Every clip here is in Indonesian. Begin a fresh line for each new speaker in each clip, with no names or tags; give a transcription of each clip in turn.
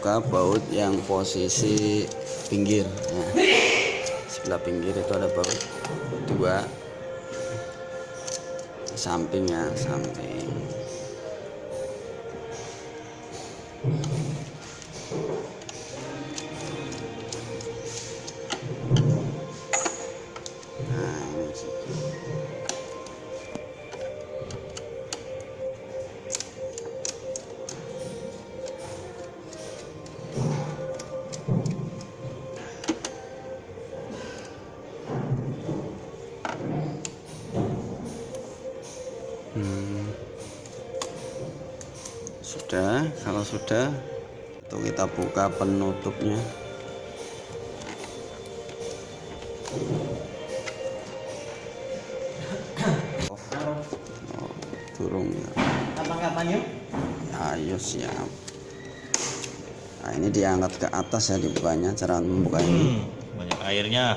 buka baut yang posisi pinggir. Nah, sebelah pinggir itu ada baut dua, sampingnya samping. Nah, ini sih. Sudah, kalau sudah itu kita buka penutupnya. Oh, turun ya.
Kapan-kapan yuk?
Ayo siap. Nah, ini diangkat ke atas ya dibukanya, cara membuka ini.
Banyak airnya.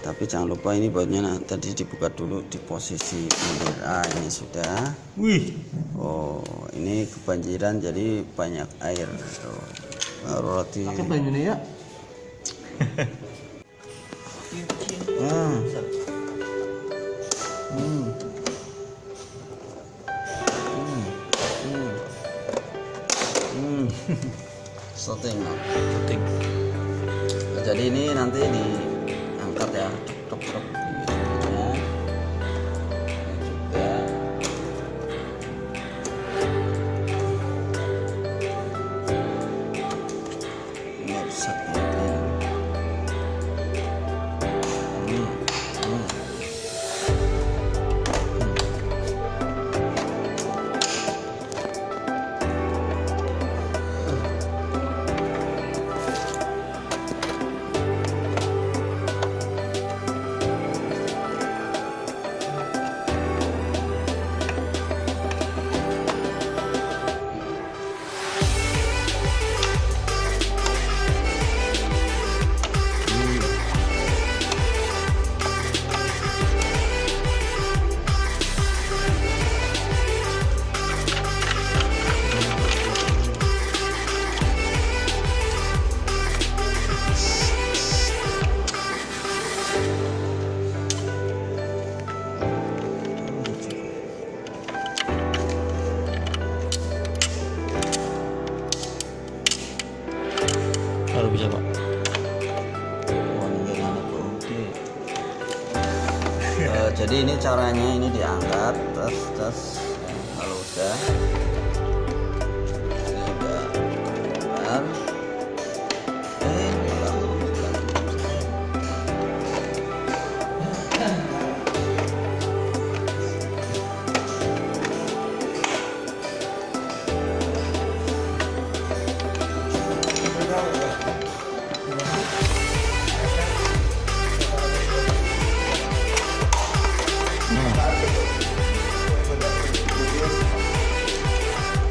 Tapi jangan lupa ini bautnya tadi dibuka dulu di posisi pinggir. Ah, ini sudah.
Wih.
Oh, ini kebanjiran jadi banyak air. Tuh. Baru roti.
Pakai banyunya ya.
Setting.
Penting.
Nah, jadi ini nanti diangkat ya. Tok tok gitu. Ini juga. Ini rusak ya.
Baru bisa Pak.
Jadi ini caranya, ini diangkat terus kalau udah ini udah keluar.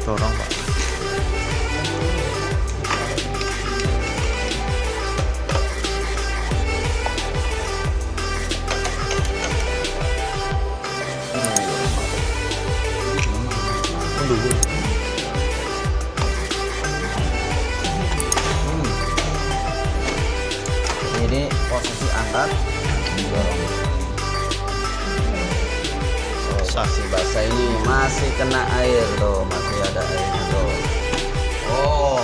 Dorong Pak.
Ini posisi angkat, dorong. Masih basah, ini masih kena air tuh, masih ada airnya tuh. Oh.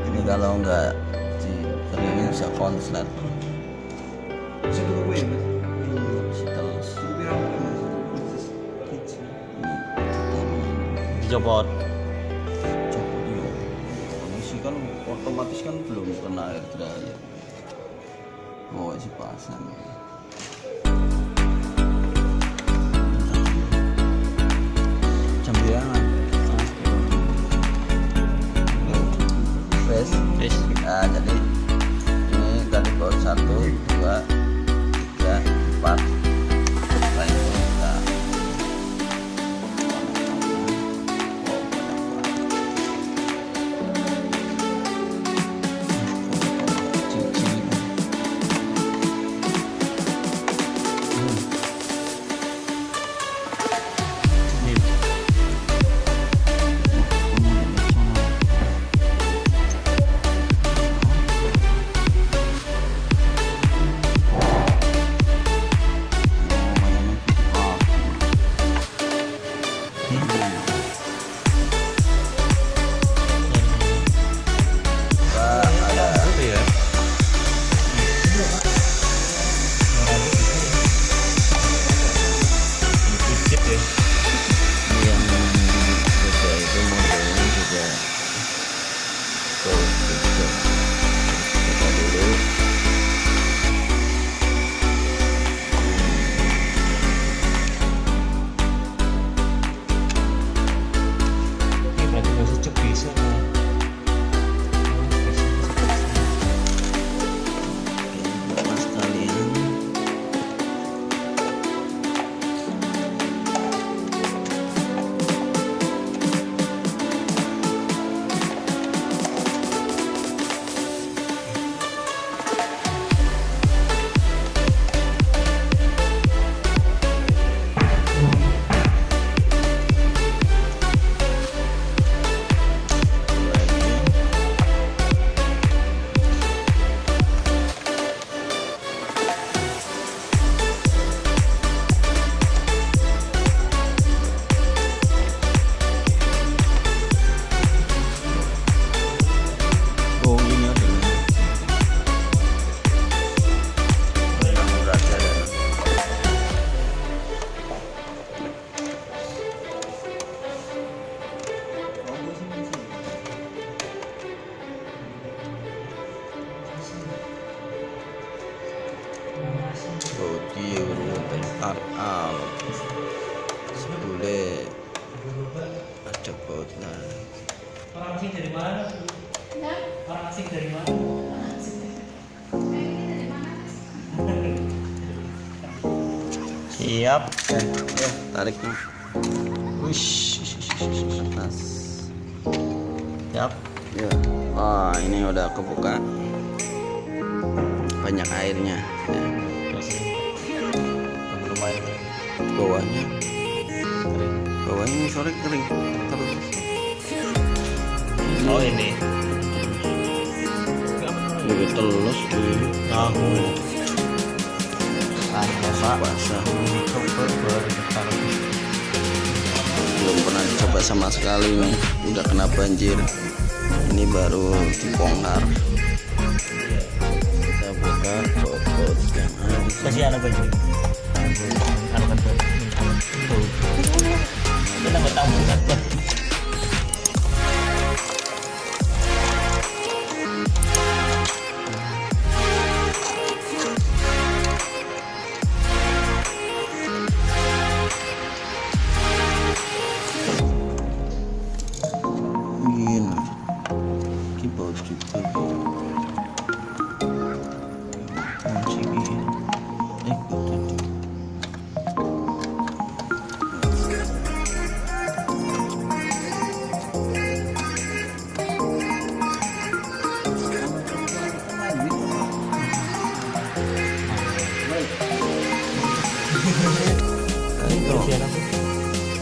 Ini kalau nggak dikeringin bisa konslet.
Dijopot.
Ini sih kan otomatis kan belum kena air dryer. Oh, isi pasang. Cambiangan. Wes. Nah, jadi ini tadi baut 1, 2, 3, 4. Lain kita. Nah,
Orang asing dari mana? Orang asing dari mana?
Siap.
tarik nih.
Wush.
Atas.
Siap.
Ya. Oh, ini udah kebuka. Banyak airnya. Ya.
Lumayan.
Bawahnya,
Kering.
bawahnya sore kering terus.
Oh ini.
Lebih telus tuh.
Aku. Pak.
Basah.
Coba
Belum pernah dicoba sama sekali nih. Udah kena banjir. Ini baru dibongkar. Kita buka bot yang ada.
kasih anak baju. Anak baju. Tuh. Kita nggak tahu kan.
Ini keyboard juga.
Kunci ini.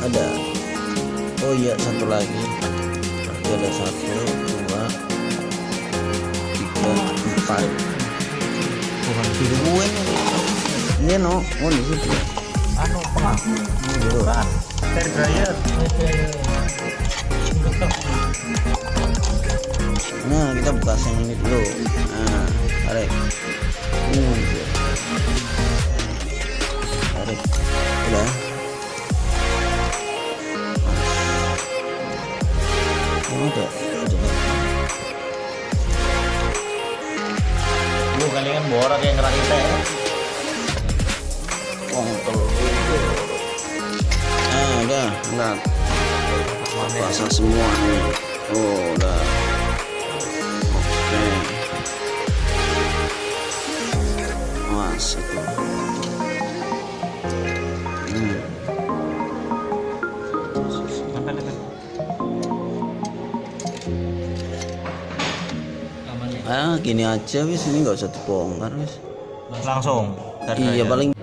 Ada. Oh iya, satu lagi. Berarti ada 1, 2, 3, 4.
Bukan
Gue ini no, oh di situ.
anu pengap. Bukan. Hair dryer.
Nah, kita buka yang ini dulu. Nah, tarik. Tarik. Udah. Oh, ada.
Lu kalian borak yang ngerak kita ya.
Kontol. Nah, udah, enggak. Basah semua nih. Oh, udah. Oke. Mas, itu. Ah, gini aja wis, ini nggak usah dibongkar wis.
Langsung.
Iya, paling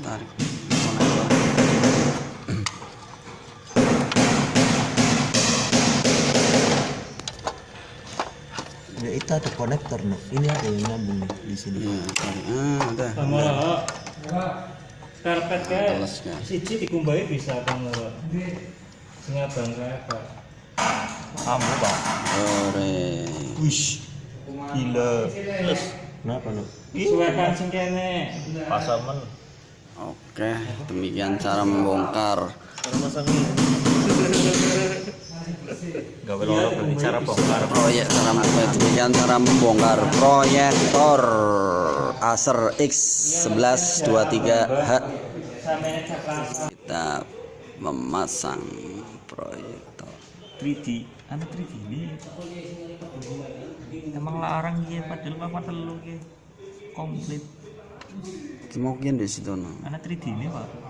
tarik.
Ya itu ada konektor nih. Ini ada yang nyambung nih di sini.
Iya, tarik. Udah.
Kamera. Karpet kayak
Teles, kan?
siji dikumbai bisa kamera. Sing abang kayak apa?
Kamu bang.
Ore.
Wish. Gila. Terus. Kenapa lu?
Suwekan sing kene.
Pasaman.
Oke, demikian cara membongkar.
Gak boleh berarti cara bongkar.
Demikian cara membongkar proyektor Acer X1123X. Kita memasang proyektor
3D. Anu 3D ini. Emang larang ya padahal mama telu ya. Komplit.
mungkin di situ no.
Anak 3D ini pak.